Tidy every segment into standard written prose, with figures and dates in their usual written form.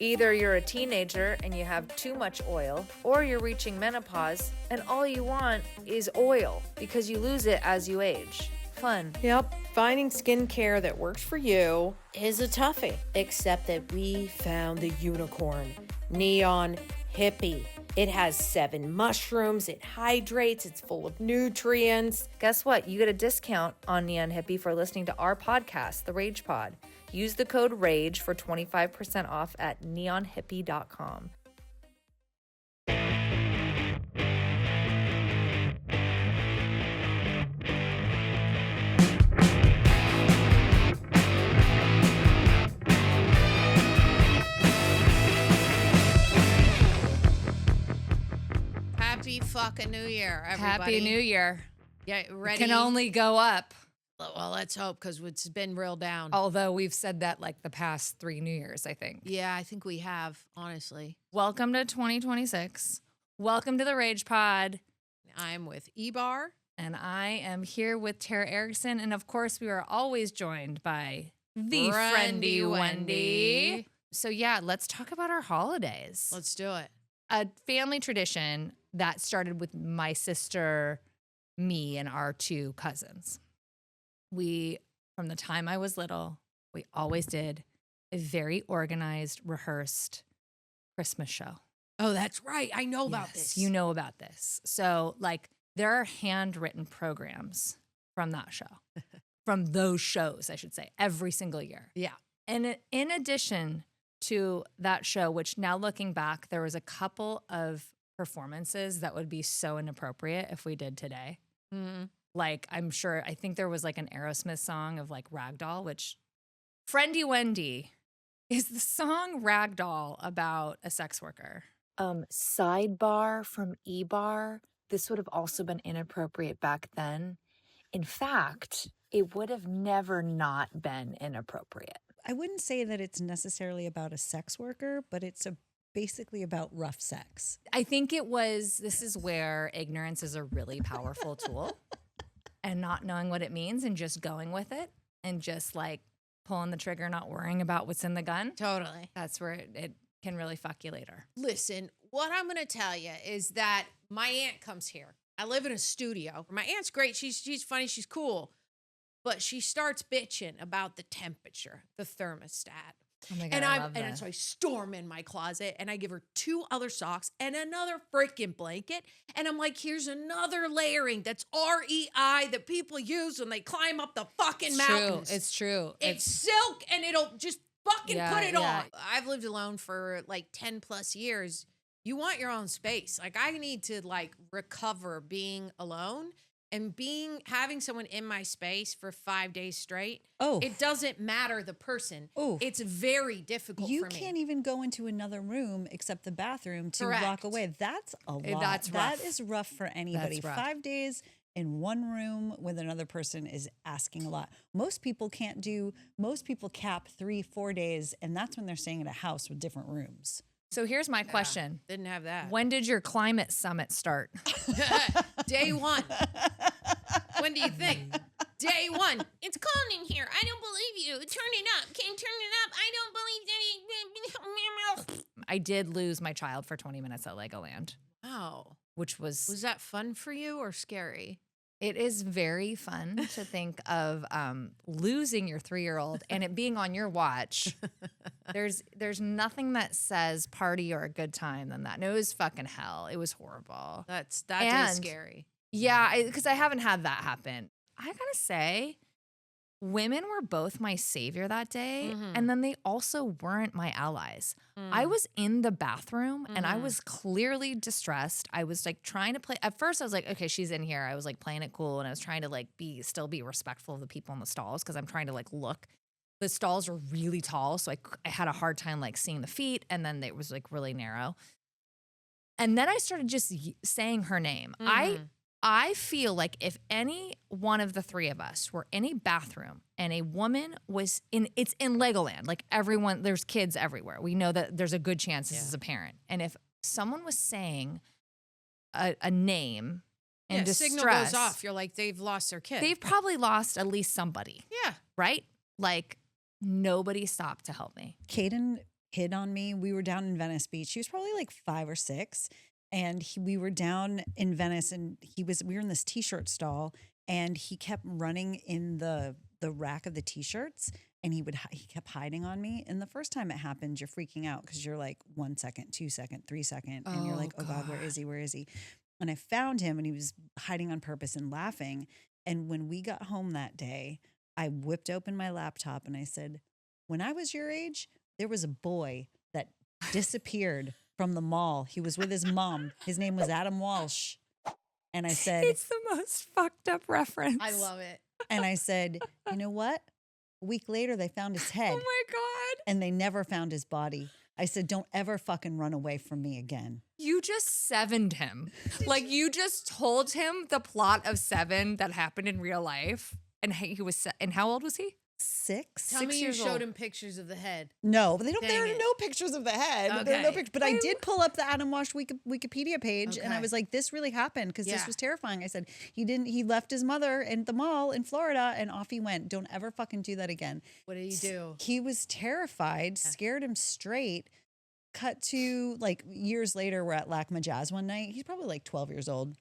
Either you're a teenager and you have too much oil, or you're reaching menopause and all you want is oil because you lose it as you age. Fun. Yep, finding skincare that works for you is a toughie. Except that we found the unicorn, Neon Hippie. It has 7 mushrooms, it hydrates, it's full of nutrients. Guess what? You get a discount on Neon Hippie for listening to our podcast, The Rage Pod. Use the code RAGE for 25% off at neonhippie.com. Happy fucking New Year, everybody. Happy New Year. Yeah, ready? It can only go up. Well, let's hope, because it's been real down. Although we've said that like the past 3 New Years, I think. Yeah, I think we have, honestly. Welcome to 2026. Welcome to the Rage Pod. I'm with Ebar. And I am here with Tara Erickson. And of course, we are always joined by the friendly Wendy. So yeah, let's talk about our holidays. Let's do it. A family tradition that started with my sister, me, and our 2 cousins. We, from the time I was little, we always did a very organized, rehearsed Christmas show. Oh, that's right. I know about this. You know about this. So, like, there are handwritten programs from that show, from those shows, I should say, every single year. Yeah. And in addition to that show, which now looking back, there was a couple of performances that would be so inappropriate if we did today. Mm-hmm. Like, I think there was like an Aerosmith song of like Ragdoll, which Friendly Wendy, is the song Ragdoll about a sex worker? Sidebar from Ebar. This would have also been inappropriate back then. In fact, it would have never not been inappropriate. I wouldn't say that it's necessarily about a sex worker, but it's basically about rough sex. I think this is where ignorance is a really powerful tool, and not knowing what it means and just going with it and just like pulling the trigger, not worrying about what's in the gun. Totally. That's where it can really fuck you later. Listen, what I'm going to tell you is that my aunt comes here. I live in a studio. My aunt's great. She's funny. She's cool. But she starts bitching about the temperature, the thermostat. Oh my God, I love that. And so I storm in my closet and I give her 2 other socks and another freaking blanket. And I'm like, here's another layering that's REI that people use when they climb up the fucking mountains. It's true. It's silk and it'll just fucking put it yeah. on. I've lived alone for like 10 plus years. You want your own space. Like, I need to like recover being alone. And having someone in my space for 5 days straight, it doesn't matter the person. It's very difficult for me. You can't even go into another room except the bathroom to Correct. walk away. That's a lot. That's rough. That is rough for anybody. That's rough. 5 days in one room with another person is asking a lot. Most people cap 3-4 days, and that's when they're staying at a house with different rooms. So here's my question. Didn't have that. When did your climate summit start? Day 1. When do you think? Day 1. It's cold in here. I don't believe you. Turn it up. Can you turn it up? I don't believe that. I did lose my child for 20 minutes at Legoland. Wow. Which was that fun for you or scary? It is very fun to think of losing your 3-year-old and it being on your watch. There's nothing that says party or a good time than that. And it was fucking hell. It was horrible. That is scary. Yeah, because I haven't had that happen. I gotta say, women were both my savior that day, and then they also weren't my allies. I was in the bathroom and I was clearly distressed. I was like trying to play. At first I was like, okay, she's in here. I was like playing it cool and I was trying to like still be respectful of the people in the stalls because I'm trying to like look. The stalls are really tall, so I had a hard time like seeing the feet, and then it was like really narrow. And then I started just saying her name. I feel like if any one of the 3 of us were in a bathroom and a woman was it's in Legoland, like everyone, there's kids everywhere. We know that there's a good chance this is a parent. And if someone was saying a name in distress, signal goes off. You're like, they've lost their kid. They've probably lost at least somebody. Yeah. Right? Like nobody stopped to help me. Caden hit on me. We were down in Venice Beach. He was probably like 5 or 6. And we were down in Venice, and we were in this t-shirt stall, and he kept running in the rack of the t-shirts, and he kept hiding on me. And the first time it happened, you're freaking out because you're like 1 second, 2 second, 3 second, and you're like, oh God, where is he? Where is he? And I found him, and he was hiding on purpose and laughing. And when we got home that day, I whipped open my laptop and I said, when I was your age, there was a boy that disappeared from the mall. He was with his mom. His name was Adam Walsh. And I said, It's the most fucked up reference. I love it. and I said, you know what? A week later, they found his head. Oh my God. And they never found his body. I said, don't ever fucking run away from me again. You just sevened him. Like you just told him the plot of Seven that happened in real life. And he was, and how old was he? 6. Tell 6 me you years showed old. him pictures of the head. No, but there Dang are it. no pictures of the head. There are no Okay. pictures. But I did pull up the Adam Walsh Wikipedia page, and I Okay. was like, this really happened because this Yeah. was terrifying. I said, he left his mother in the mall in Florida, and off he went. Don't ever fucking do that again. What did he do? He was terrified, scared him straight. Cut to like years later, we're at LACMA Jazz one night. He's probably like 12 years old.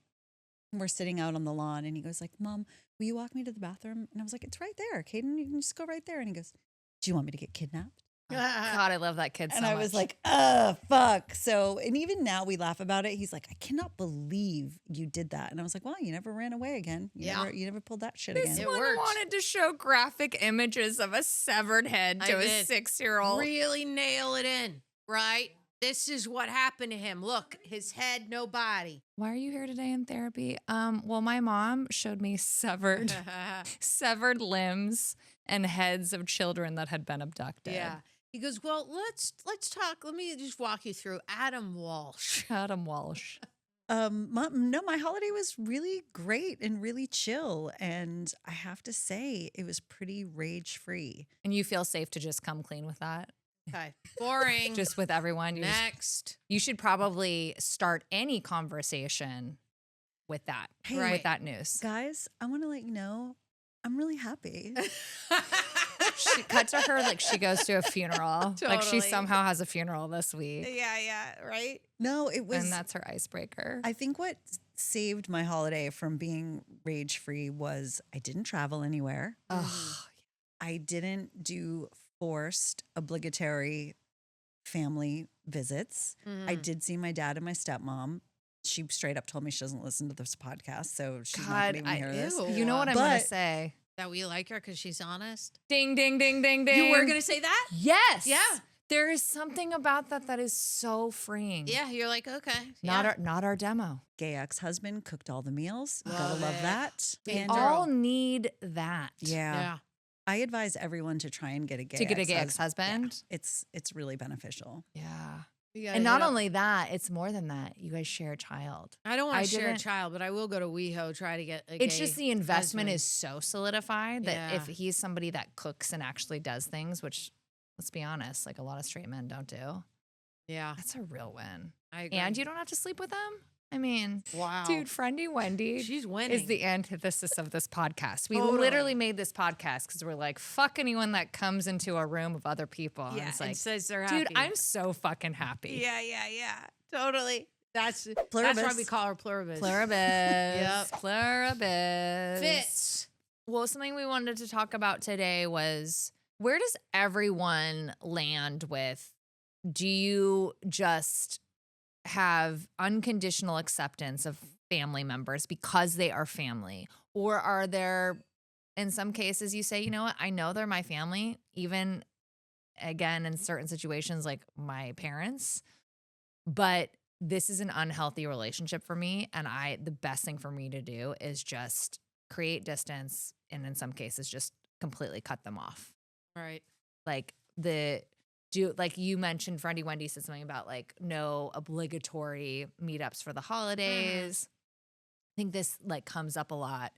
And we're sitting out on the lawn, and he goes like, Mom, will you walk me to the bathroom? And I was like, it's right there, Caden. You can just go right there. And he goes, do you want me to get kidnapped? God, I love that kid so And I was much. like, fuck. So, and even now we laugh about it. He's like, I cannot believe you did that. And I was like, well, you never ran away again. You never pulled that shit this again. It one worked. wanted to show graphic images of a severed head to I a did. 6-year-old. Really nail it in, right? This is what happened to him. Look, his head, no body. Why are you here today in therapy? Well, my mom showed me severed limbs and heads of children that had been abducted. Yeah. He goes, well, let's talk. Let me just walk you through Adam Walsh. Adam Walsh. My holiday was really great and really chill. And I have to say, it was pretty rage free. And you feel safe to just come clean with that? Okay. Boring. Just with everyone? Next. You should probably start any conversation with that, Hey, with that news. Guys, I want to let you know, I'm really happy. She cut to her like she goes to a funeral. Like she Totally. somehow has a funeral this week. Yeah, right? No, it was. And that's her icebreaker. I think what saved my holiday from being rage free was I didn't travel anywhere. Ugh. I didn't do forced obligatory family visits. I did see my dad and my stepmom. She straight up told me she doesn't listen to this podcast, so she's not going to even hear this. ew. You know what I'm going to But- say? That we like her because she's honest. Ding, ding, ding, ding, ding. You were going to say that? Yes. Yeah. There is something about that is so freeing. Yeah, you're like, okay. Not our demo. Gay ex-husband cooked all the meals. Love Gotta love it. that. Big And girl. All need that. yeah, I advise everyone to try and get a gay To get a gay ex-husband. ex-husband. Yeah, it's really beneficial. Yeah. You gotta And not hit up- only that, it's more than that. You guys share a child. I don't want I to share a didn't- child, but I will go to WeHo, try to get a It's gay just the investment husband. is so solidified that Yeah. if he's somebody that cooks and actually does things, which let's be honest, like a lot of straight men don't do, Yeah, that's a real win. I agree. And you don't have to sleep with them. I mean, wow. dude, friendy Wendy She's winning. is the antithesis of this podcast. We Totally. literally made this podcast because we're like, fuck anyone that comes into a room of other people. And yeah, it's and like, says they're happy. dude, I'm so fucking happy. Yeah, totally. That's why Pluribus. we call her Pluribus. Pluribus. Yep. Pluribus. Fits. Well, something we wanted to talk about today was where does everyone land with, do you just have unconditional acceptance of family members because they are family? Or are there, in some cases, you say, you know what, I know they're my family, even again in certain situations like my parents, but this is an unhealthy relationship for me. And the best thing for me to do is just create distance. And in some cases, just completely cut them off. Right. Like like you mentioned, Friendy Wendy said something about like no obligatory meetups for the holidays. I think this like comes up a lot,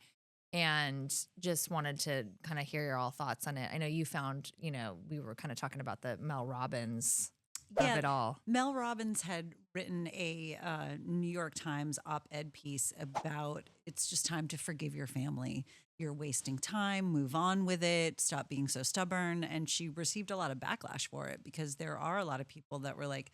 and just wanted to kind of hear your all thoughts on it. I know you found, we were kind of talking about the Mel Robbins. of it all. Mel Robbins had written a New York Times op-ed piece about it's just time to forgive your family. You're wasting time, move on with it, stop being so stubborn. And she received a lot of backlash for it because there are a lot of people that were like,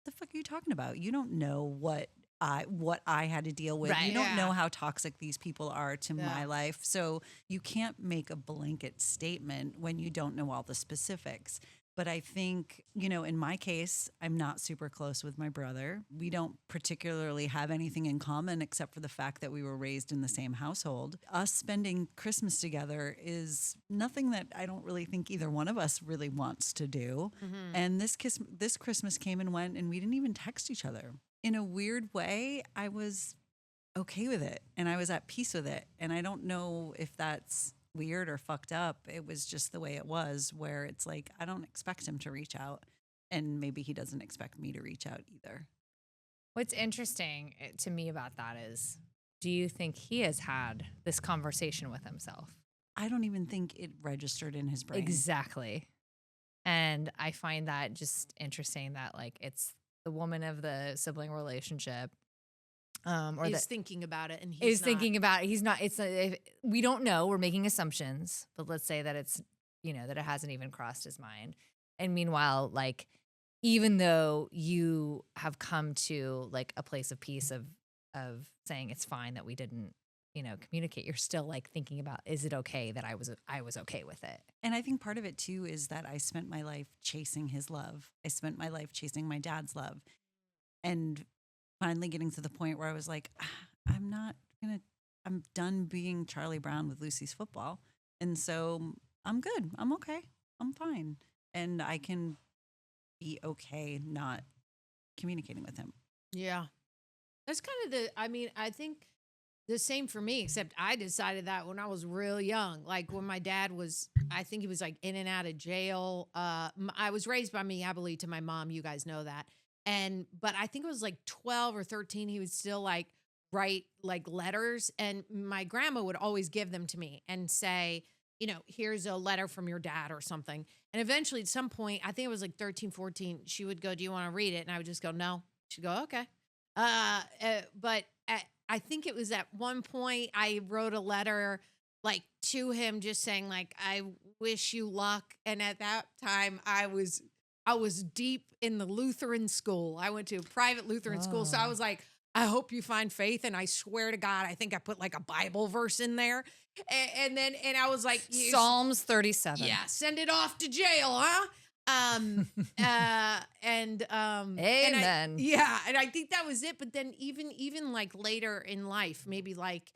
the fuck are you talking about? You don't know what I had to deal with. Right. You don't Yeah. know how toxic these people are to Yeah. my life. So you can't make a blanket statement when you don't know all the specifics. But I think, in my case, I'm not super close with my brother. We don't particularly have anything in common except for the fact that we were raised in the same household. Us spending Christmas together is nothing that I don't really think either one of us really wants to do. Mm-hmm. And this Christmas came and went, and we didn't even text each other. In a weird way, I was okay with it, and I was at peace with it. And I don't know if that's weird or fucked up. It was just the way it was, where it's like, I don't expect him to reach out, and maybe he doesn't expect me to reach out either. What's interesting to me about that is, do you think he has had this conversation with himself? I don't even think it registered in his brain. Exactly. And I find that just interesting that like it's the woman of the sibling relationship or Is that thinking about it and he's is not. thinking about it. He's not, we don't know, we're making assumptions, but let's say that it's, that it hasn't even crossed his mind. And meanwhile, like, even though you have come to like a place of peace of saying it's fine that we didn't, communicate, you're still like thinking about, is it okay that I was okay with it? And I think part of it too is that I spent my life chasing his love. I spent my life chasing my dad's love. And finally getting to the point where I was like, I'm done being Charlie Brown with Lucy's football. And so I'm good. I'm okay. I'm fine. And I can be okay not communicating with him. Yeah. That's kind of I think the same for me, except I decided that when I was real young. Like when my dad was, I think he was like in and out of jail. I was raised by Minneapolis to my mom. You guys know that. But I think it was like 12 or 13. He would still like write like letters. And my grandma would always give them to me and say, here's a letter from your dad or something. And eventually at some point, I think it was like 13, 14, she would go, do you want to read it? And I would just go, no. She'd go, okay. But I think it was at one point I wrote a letter like to him just saying like, I wish you luck. And at that time I was deep in the Lutheran school. I went to a private Lutheran school. So I was like, I hope you find faith. And I swear to God, I think I put like a Bible verse in there. And I was like, Psalms 37. yeah, send it off to jail, huh? Amen. And I think that was it. But then even like later in life, maybe like,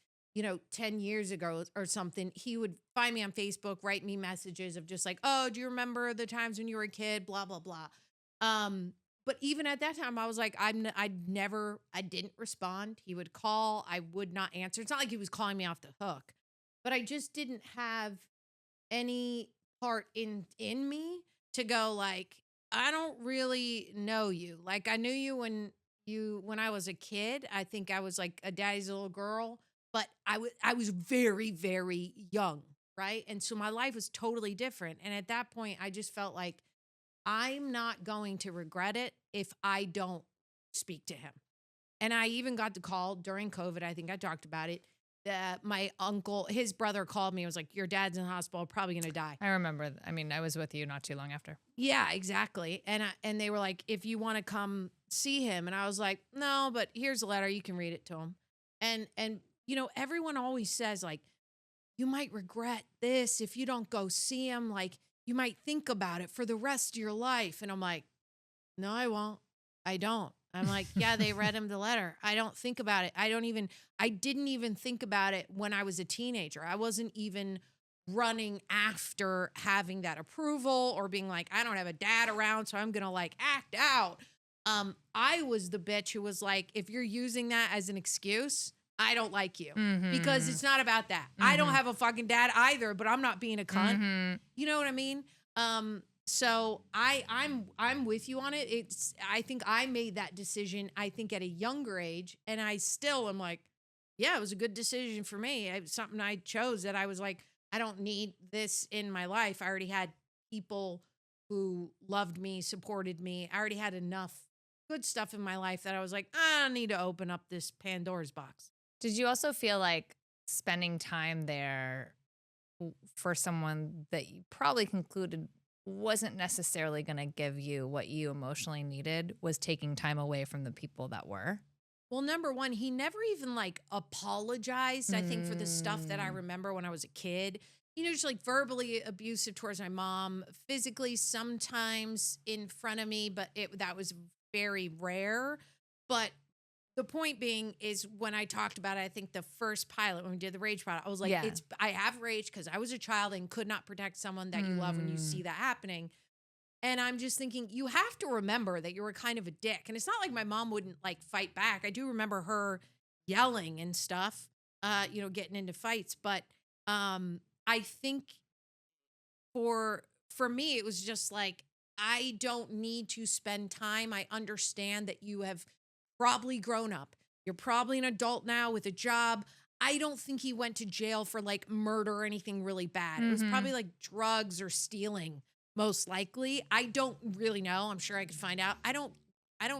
10 years ago or something, he would find me on Facebook, write me messages of just like, oh, do you remember the times when you were a kid? Blah, blah, blah. But even at that time, I was like, I didn't respond. He would call, I would not answer. It's not like he was calling me off the hook, but I just didn't have any part in me to go like, I don't really know you. Like I knew you when I was a kid. I think I was like a daddy's little girl, but I was very, very young, right? And so my life was totally different. And at that point, I just felt like I'm not going to regret it if I don't speak to him. And I even got the call during COVID. I think I talked about it. My uncle, his brother called me. I was like, your dad's in the hospital, probably going to die. I remember. I was with you not too long after. Yeah, exactly. And they were like, if you want to come see him. And I was like, no, but here's a letter. You can read it to him. And everyone always says like, you might regret this if you don't go see him. Like you might think about it for the rest of your life. And I'm like, no, I won't. I don't. I'm like, yeah, they read him the letter. I don't think about it. I didn't even think about it when I was a teenager. I wasn't even running after having that approval or being like, I don't have a dad around, so I'm going to like act out. I was the bitch who was like, if you're using that as an excuse, I don't like you because it's not about that. I don't have a fucking dad either, but I'm not being a cunt. You know what I mean? So I'm with you on it. I think I made that decision, I think at a younger age. And I still am like, yeah, it was a good decision for me. It was something I chose that I was like, I don't need this in my life. I already had people who loved me, supported me. I already had enough good stuff in my life that I was like, I don't need to open up this Pandora's box. Did you also feel like spending time there for someone that you probably concluded wasn't necessarily going to give you what you emotionally needed was taking time away from the people that were? Well, number one, he never even like apologized, I think, for the stuff that I remember when I was a kid. Just like verbally abusive towards my mom, physically sometimes in front of me, but that was very rare. But the point being is when I talked about it, I think the first pilot, when we did the rage pilot, I was like, Yeah. I have rage because I was a child and could not protect someone that you love when you see that happening. And I'm just thinking, you have to remember that you were kind of a dick. And it's not like my mom wouldn't like fight back. I do remember her yelling and stuff, getting into fights. But I think for me, it was just like, I don't need to spend time. I understand that you have probably grown up. You're probably an adult now with a job. I don't think he went to jail for like murder or anything really bad. It was probably like drugs or stealing, most likely. I don't really know. I'm sure I could find out. I don't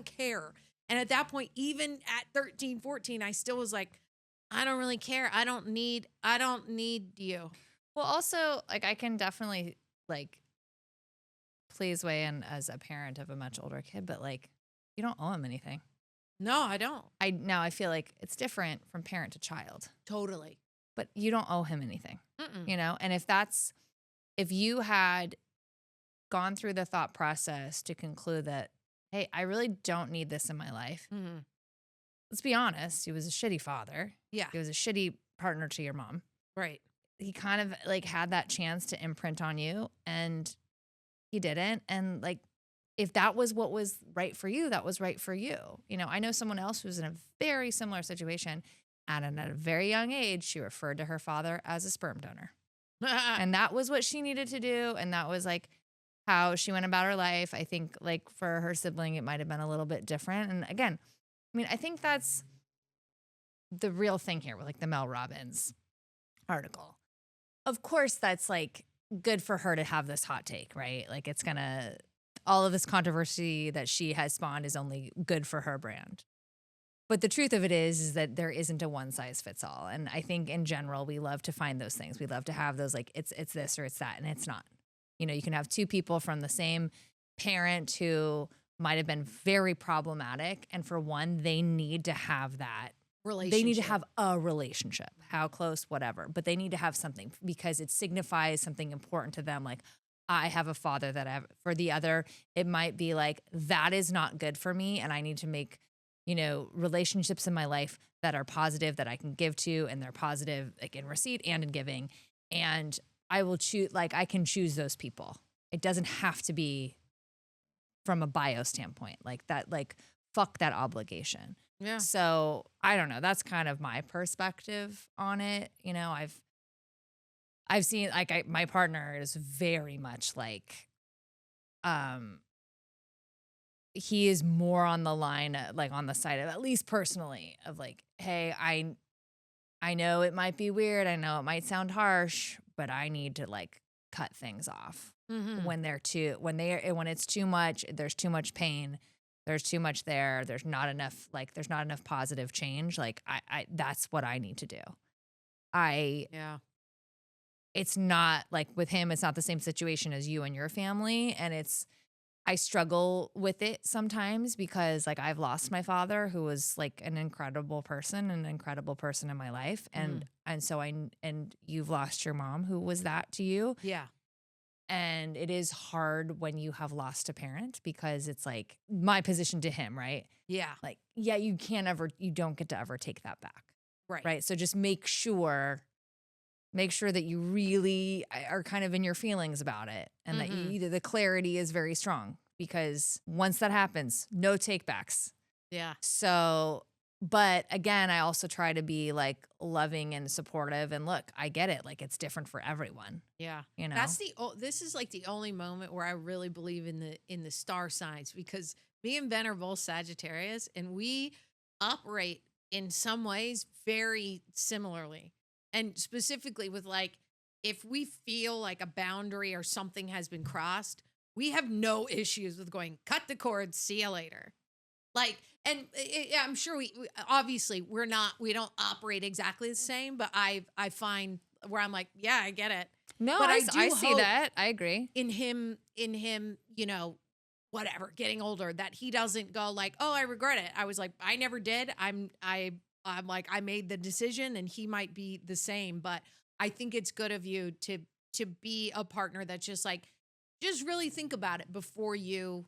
care. And at that point, even at 13, 14, I still was like, I don't really care. I don't need you. Well, also, like, I can definitely, like, please weigh in as a parent of a much older kid, but, like, you don't owe him anything. No, I don't. Now I feel like it's different from parent to child, Totally. but you don't owe him anything, Mm-mm. And if you had gone through the thought process to conclude that, hey, I really don't need this in my life. Mm-hmm. Let's be honest. He was a shitty father. Yeah. He was a shitty partner to your mom. Right. He kind of like had that chance to imprint on you and he didn't. And like, if that was what was right for you, that was right for you. I know someone else who's in a very similar situation and at a very young age, she referred to her father as a sperm donor. And that was what she needed to do. And that was like how she went about her life. I think like for her sibling, it might've been a little bit different. And again, I think that's the real thing here with like the Mel Robbins article. Of course, that's like good for her to have this hot take, right? Like all of this controversy that she has spawned is only good for her brand. But the truth of it is that there isn't a one size fits all. And I think in general, we love to find those things. We love to have those like, it's this or it's that, and it's not. You can have two people from the same parent who might have been very problematic. And for one, they need to have that relationship. They need to have a relationship, how close, whatever. But they need to have something because it signifies something important to them. Like, I have a father that I have. For the other, it might be like, that is not good for me. And I need to make, relationships in my life that are positive that I can give to. And they're positive like in receipt and in giving. And I will choose, like, I can choose those people. It doesn't have to be from a bio standpoint like that, like, fuck that obligation. Yeah. So I don't know. That's kind of my perspective on it. I've seen like my partner is very much like, he is more on the line, like on the side of, at least personally, of like, hey, I know it might be weird. I know it might sound harsh, but I need to like cut things off when it's too much, there's too much pain. There's too much there. There's not enough positive change. Like I that's what I need to do. It's not like with him, it's not the same situation as you and your family. And I struggle with it sometimes because like I've lost my father who was like an incredible person in my life. And so you've lost your mom who was that to you. Yeah. And it is hard when you have lost a parent because it's like my position to him, right? Yeah. Like, yeah, you don't get to ever take that back. Right. Right. So just make sure that you really are kind of in your feelings about it and that the clarity is very strong because once that happens, no takebacks. Yeah. So, but again, I also try to be like loving and supportive and look, I get it. Like it's different for everyone. Yeah. That's this is like the only moment where I really believe in the star signs because me and Ben are both Sagittarius and we operate in some ways very similarly. And specifically with like, if we feel like a boundary or something has been crossed, we have no issues with going, cut the cord, see you later. Like, and I'm sure we obviously we don't operate exactly the same, but I find where I'm like, yeah, I get it. No, But I see hope that. I agree. in him, you know, whatever, getting older, that he doesn't go like, oh, I regret it. I was like, I never did. I'm like, I made the decision, and he might be the same. But I think it's good of you to be a partner that's just like, just really think about it before you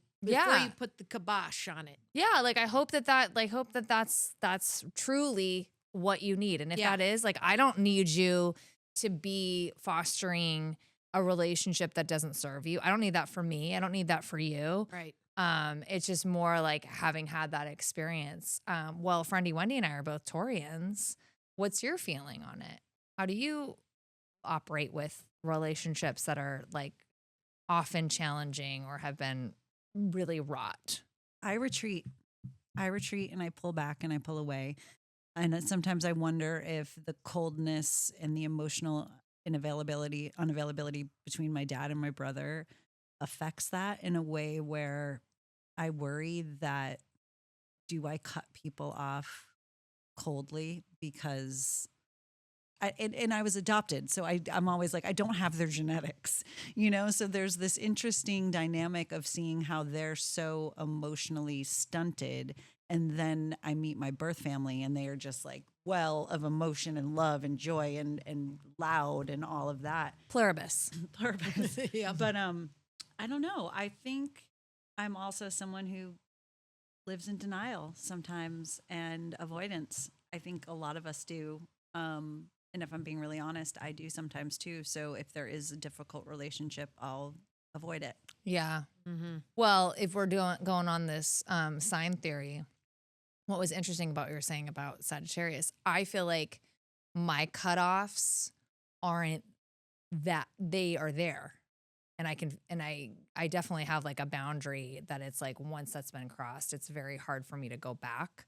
put the kibosh on it. Yeah, like I hope that's truly what you need. And if that is, like, I don't need you to be fostering a relationship that doesn't serve you. I don't need that for me. I don't need that for you. Right. It's just more like having had that experience. Well, Friendy Wendy and I are both Taurians. What's your feeling on it? How do you operate with relationships that are like often challenging or have been really wrought? I retreat and I pull back and I pull away. And then sometimes I wonder if the coldness and the emotional unavailability between my dad and my brother affects that in a way where I worry that, do I cut people off coldly because and I was adopted. So I'm always like, I don't have their genetics, So there's this interesting dynamic of seeing how they're so emotionally stunted. And then I meet my birth family and they are just like well of emotion and love and joy and loud and all of that. Pluribus. Yeah. But I don't know. I think I'm also someone who lives in denial sometimes and avoidance. I think a lot of us do. And if I'm being really honest, I do sometimes too. So if there is a difficult relationship, I'll avoid it. Yeah. Mm-hmm. Well, if we're going on this sign theory, what was interesting about what you were saying about Sagittarius, I feel like my cutoffs aren't that, they are there. And I definitely have like a boundary that it's like once that's been crossed, it's very hard for me to go back.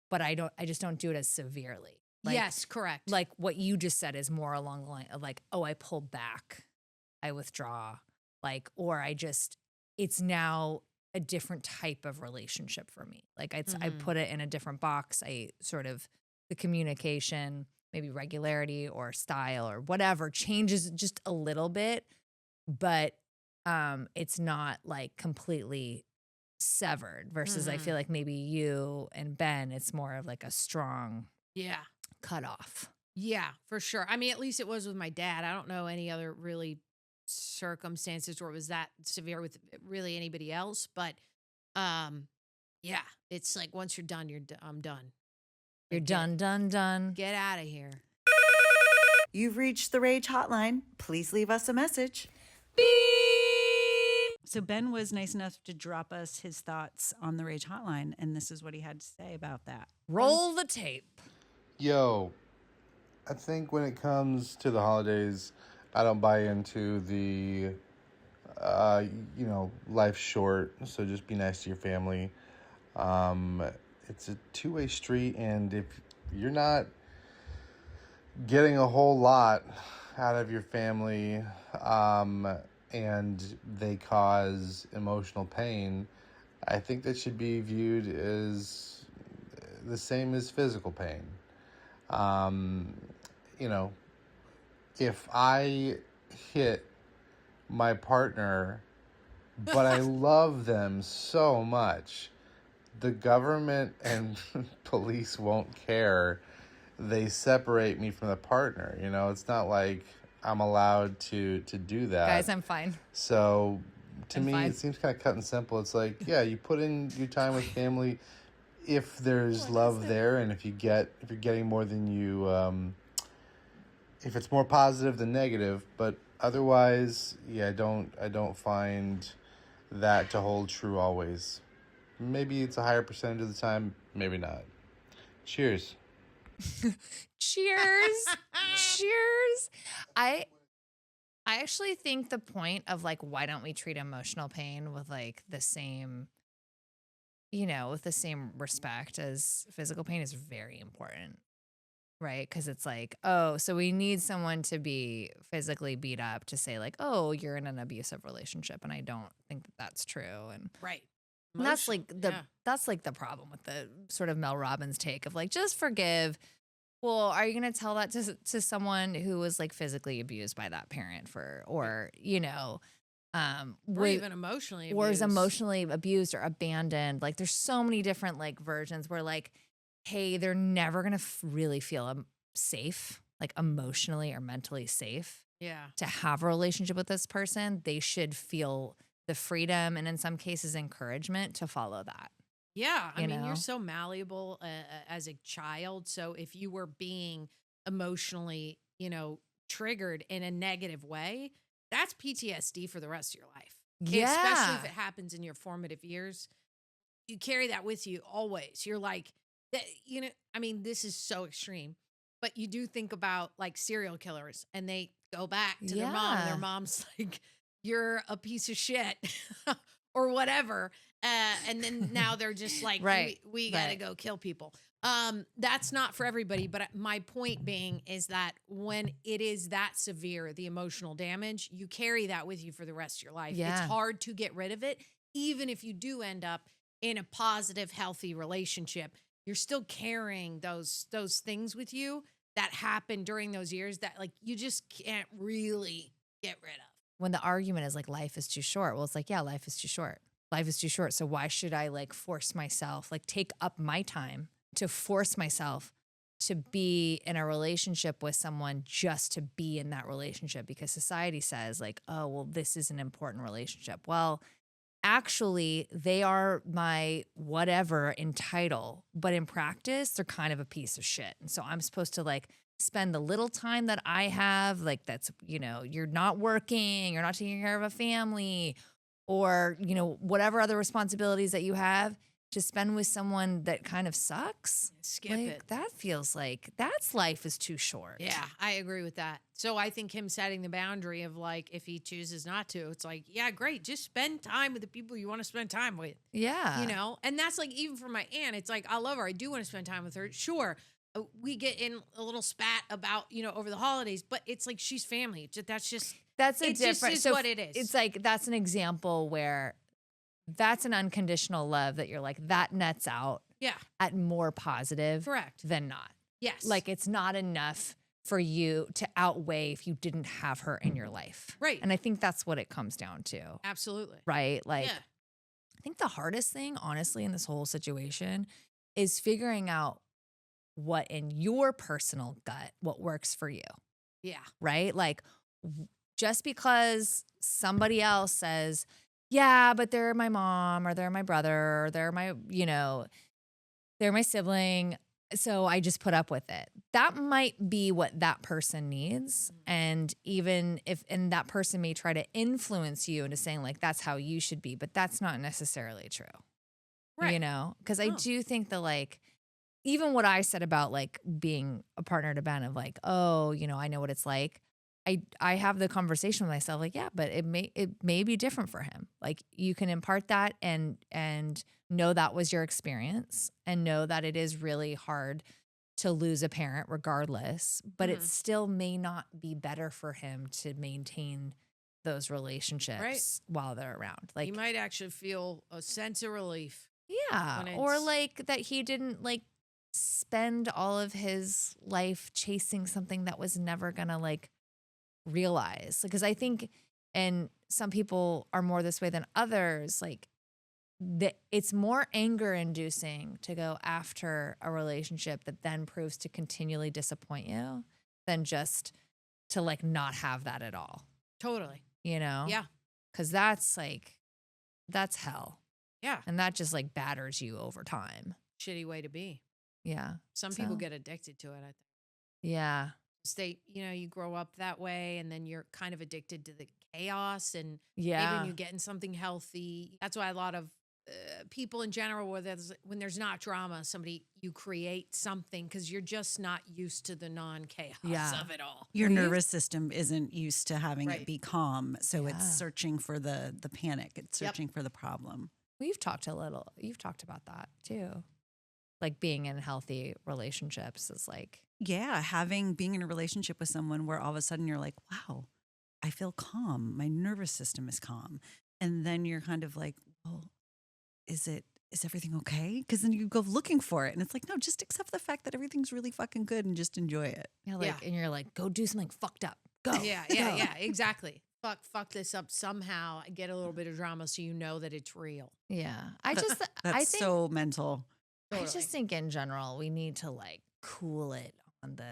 But I just don't do it as severely. Like, yes, correct. Like what you just said is more along the line of like, oh, I pull back, I withdraw, like, or it's now a different type of relationship for me. Like I put it in a different box. I sort of, the communication, maybe regularity or style or whatever changes just a little bit, but it's not like completely severed versus I feel like maybe you and Ben, it's more of like a strong cutoff. Yeah, for sure. I mean, at least it was with my dad. I don't know any other really circumstances where it was that severe with really anybody else. But yeah, it's like once you're done, I'm done. You're Like, done. Get out of here. You've reached the Rage Hotline. Please leave us a message. So Ben was nice enough to drop us his thoughts on the Rage Hotline, and this is what he had to say about that. Roll the tape. Yo, I think when it comes to the holidays, I don't buy into the, life's short, so just be nice to your family. It's a two-way street, and if you're not getting a whole lot out of your family, and they cause emotional pain, I think that should be viewed as the same as physical pain. If I hit my partner, but I love them so much, the government and police won't care. They separate me from the partner. It's not like I'm allowed to do that. Guys, I'm fine. So to I'm me, fine. It seems kind of cut and simple. It's like, yeah, you put in your time with family if there's love there, and if you're getting more than you, if it's more positive than negative. But otherwise, yeah, I don't find that to hold true always. Maybe it's a higher percentage of the time, maybe not. Cheers. Cheers. Cheers. I actually think the point of like, why don't we treat emotional pain with like the same, with the same respect as physical pain is very important. right? Because it's like, oh, so we need someone to be physically beat up to say like, oh, you're in an abusive relationship, and I don't think that that's true. And Right. that's Emotional. like the Yeah. that's like the problem with the sort of Mel Robbins take of like just forgive. Well, are you going to tell that to someone who was like physically abused by that parent or Or even emotionally or is abused. emotionally abused or abandoned? Like there's so many different like versions where like, hey, they're never going to really feel safe, like emotionally or mentally safe Yeah. to have a relationship with this person. They should feel the freedom and in some cases encouragement to follow that. Yeah, I You mean, know? you're so malleable as a child. So if you were being emotionally, triggered in a negative way, that's PTSD for the rest of your life. Especially if Yeah. it happens in your formative years. You carry that with you always. You're like, that, I mean, this is so extreme, but you do think about like serial killers and they go back to their mom and their Yeah. mom's like, you're a piece of shit or whatever. And then now they're just like, Right. we got to Right. go kill people. That's not for everybody. But my point being is that when it is that severe, the emotional damage, you carry that with you for the rest of your life. It's Yeah. hard to get rid of it. Even if you do end up in a positive, healthy relationship, you're still carrying those things with you that happened during those years that like you just can't really get rid of. When the argument is like life is too short, well, it's like, yeah, life is too short. Life is too short. So why should I like force myself, like take up my time to force myself to be in a relationship with someone just to be in that relationship because society says like, oh, well, this is an important relationship. Well, actually, they are my whatever in title, but in practice, they're kind of a piece of shit. And so I'm supposed to like spend the little time that I have, like that's, you're not working, you're not taking care of a family, or, whatever other responsibilities that you have to spend with someone that kind of sucks. Skip Like, it. that feels like that's life is too short. Yeah, I agree with that. So I think him setting the boundary of like, if he chooses not to, it's like, yeah, great. Just spend time with the people you want to spend time with, Yeah. And that's like, even for my aunt, it's like, I love her. I do want to spend time with her. Sure. We get in a little spat about, over the holidays, but it's like, she's family. That's just, That's a it just different. is So what it is. It's like that's an example where that's an unconditional love that you're like that nets out yeah, at more positive correct. than not. Yes. Like it's not enough for you to outweigh if you didn't have her in your life. Right. And I think that's what it comes down to. Absolutely. Right? Like Yeah. I think the hardest thing, honestly, in this whole situation is figuring out what in your personal gut, what works for you. Yeah. Right? Like just because somebody else says, yeah, but they're my mom or they're my brother or they're my, they're my sibling. So I just put up with it. That might be what that person needs. And even if, and that person may try to influence you into saying like, that's how you should be, but that's not necessarily true. Right. Because I do think that like, even what I said about like being a partner to Ben of like, oh, I know what it's like. I have the conversation with myself like, yeah, but it may be different for him. Like you can impart that and know that was your experience and know that it is really hard to lose a parent regardless, but it still may not be better for him to maintain those relationships while they're around. Like you might actually feel a sense of relief. yeah, or like that he didn't like spend all of his life chasing something that was never gonna like realize. Because I think, and some people are more this way than others, like it's more anger inducing to go after a relationship that then proves to continually disappoint you than just to like not have that at all. Totally. Yeah. Because that's hell. Yeah. And that just like batters you over time. Shitty way to be. Yeah. Some people get addicted to it, I think. Yeah. You grow up that way and then you're kind of addicted to the chaos and Yeah. maybe when you get in something healthy. That's why a lot of people in general, when there's not drama, you create something because you're just not used to the non-chaos of it all. Your nervous system isn't used to having Right. it be calm. So Yeah. it's searching for the panic. It's searching for the problem. You've talked about that too. like being in healthy relationships is like, Yeah, being in a relationship with someone where all of a sudden you're like, wow, I feel calm. My nervous system is calm. And then you're kind of like, well, is everything okay? Because then you go looking for it. And it's like, no, just accept the fact that everything's really fucking good and just enjoy it. yeah, like, and you're like, go do something fucked up. Go. Yeah, exactly. Fuck this up somehow. Get a little bit of drama so you know that it's real. Yeah. I just, That's I think, so mental. I just think in general, we need to like cool it on the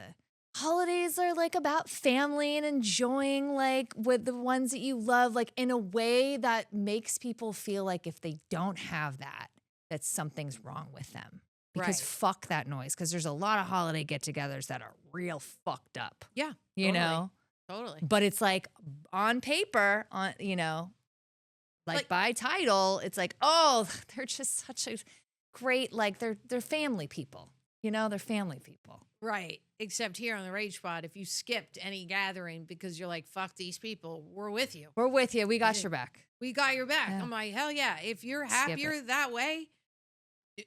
holidays are like about family and enjoying like with the ones that you love, like in a way that makes people feel like if they don't have that, that something's wrong with them. Because Right. fuck that noise. Because there's a lot of holiday get-togethers that are real fucked up. Yeah. You know? Totally. But it's like on paper, on like by title, it's like, oh, they're just such a great, like they're family people. They're family people. Right. Except here on the Rage Pod, if you skipped any gathering because you're like, fuck these people, we're with you. We're with you. We got your back. We got your back. Yeah. I'm like, hell yeah. If you're happier that way,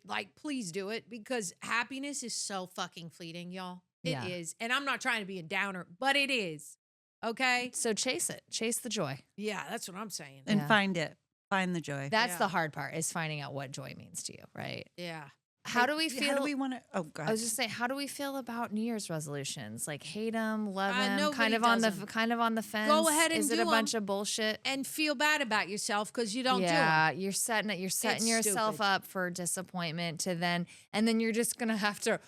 like, please do it, because happiness is so fucking fleeting, y'all. It is. And I'm not trying to be a downer, but it is. Okay. So chase it. Chase the joy. Yeah, that's what I'm saying. And find it. Find the joy. That's the hard part, is finding out what joy means to you, right? Yeah. How do we feel? How do we want to? Oh, go ahead. I was just saying, how do we feel about New Year's resolutions? Like hate them, love them, nobody kind of on the fence. Go ahead and is it do a bunch 'em. of bullshit? And feel bad about yourself because you don't do it. Yeah, you're setting yourself stupid. up for disappointment and then you're just gonna have to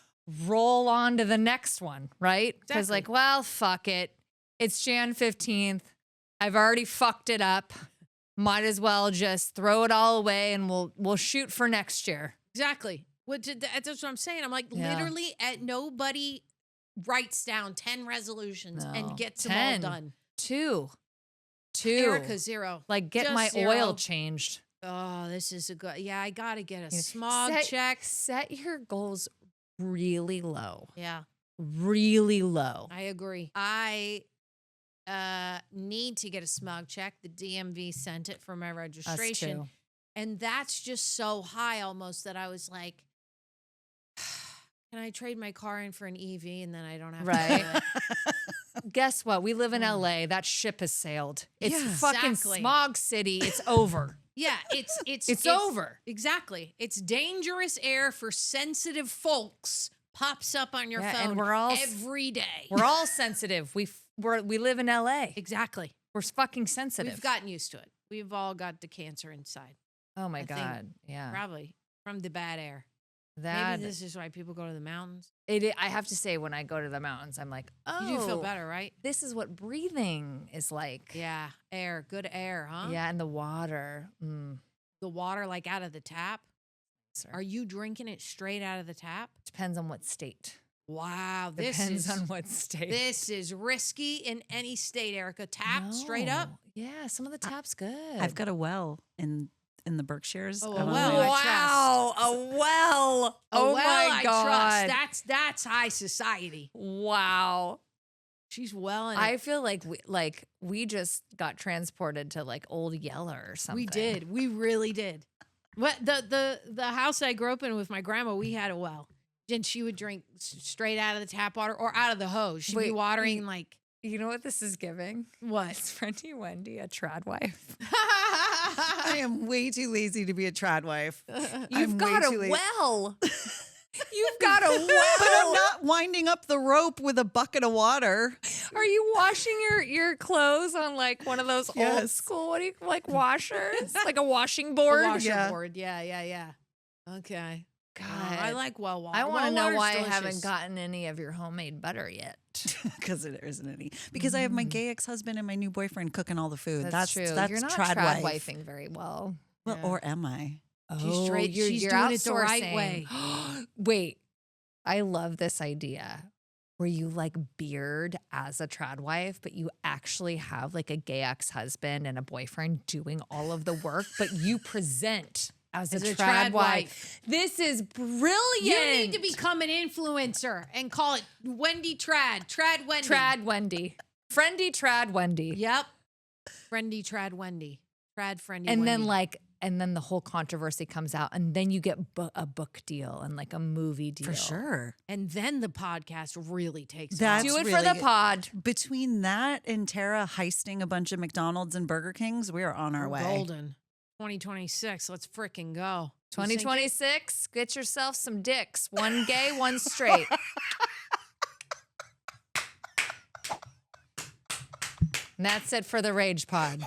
roll on to the next one, right? Because Exactly. like, well, fuck it. It's Jan 15th. I've already fucked it up. Might as well just throw it all away and we'll shoot for next year. Exactly. That's what I'm saying. I'm like, Yeah. literally, nobody writes down 10 resolutions No. and gets 10. them all done. Two. Erica, 0. Like get Just my 0. oil changed. Oh, this is a good. Yeah, I got to get a smog check. Set your goals really low. Yeah, Really low. I agree. I need to get a smog check. The DMV sent it for my registration. too. And that's just so high almost that I was like, can I trade my car in for an EV and then I don't have to Right. do it? Guess what? We live in LA. That ship has sailed. It's Yeah. fucking Exactly. smog city. It's over. Yeah, it's It's over. Exactly. It's dangerous air for sensitive folks. Pops up on your Yeah, phone and we're all every day. We're all sensitive. We live in LA. Exactly. We're fucking sensitive. We've gotten used to it. We've all got the cancer inside. oh my I think God. Yeah. Probably from the bad air. That Maybe this is why people go to the mountains. I have to say, when I go to the mountains, I'm like, oh, You do feel better, right? This is what breathing is like. Yeah. Air. Good air, huh? Yeah, and the water. The water like out of the tap. Sir. Are you drinking it straight out of the tap? Depends on what state. Wow. Depends on what state. This is risky in any state, Erica. Tap straight up. No. Yeah, some of the tap's good. I've got a well in the Berkshires. Oh, a I'm on well. my- I Wow, a well. Oh well, my I God. trust. That's high society. Wow. She's well in I it. feel like we just got transported to like Old Yeller or something. We did. We really did. What the house I grew up in with my grandma, we had a well. And she would drink straight out of the tap water or out of the hose. She'd be Wait, watering like You know what this is giving? what? Is Friendly Wendy a trad wife? I am way too lazy to be a trad wife. You've got a well. You've got a But well. I'm not winding up the rope with a bucket of water. Are you washing your clothes on like one of those old Yes. school, what do you like, washers? Like a washing The board? washer Yeah. board. Yeah. Okay. God. I like well water. I want to Well know water's why I delicious. haven't gotten any of your homemade butter yet. Because there isn't any. Because I have my gay ex-husband and my new boyfriend cooking all the food. That's That's true. That's You're not trad trad wife. wifing very well. Well, Yeah. or am I? She's straight- she's doing it the right way. outsourcing. Wait, I love this idea where you like beard as a trad wife, but you actually have like a gay ex-husband and a boyfriend doing all of the work, but you present as a trad wife. This is brilliant. You need to become an influencer and call it Wendy Trad. Trad Wendy. Trad Wendy. Friendy Trad Wendy. Yep. Friendy Trad Wendy. Trad Friendy And Wendy. then like and then the whole controversy comes out, and then you get a book deal and like a movie deal. For sure. And then the podcast really takes That's off. Do it really for the pod. Between that and Tara heisting a bunch of McDonald's and Burger Kings, we are on our way. Golden. 2026. Let's freaking go. You sink it? 2026, get yourself some dicks. One gay, one straight. And that's it for the Rage Pod.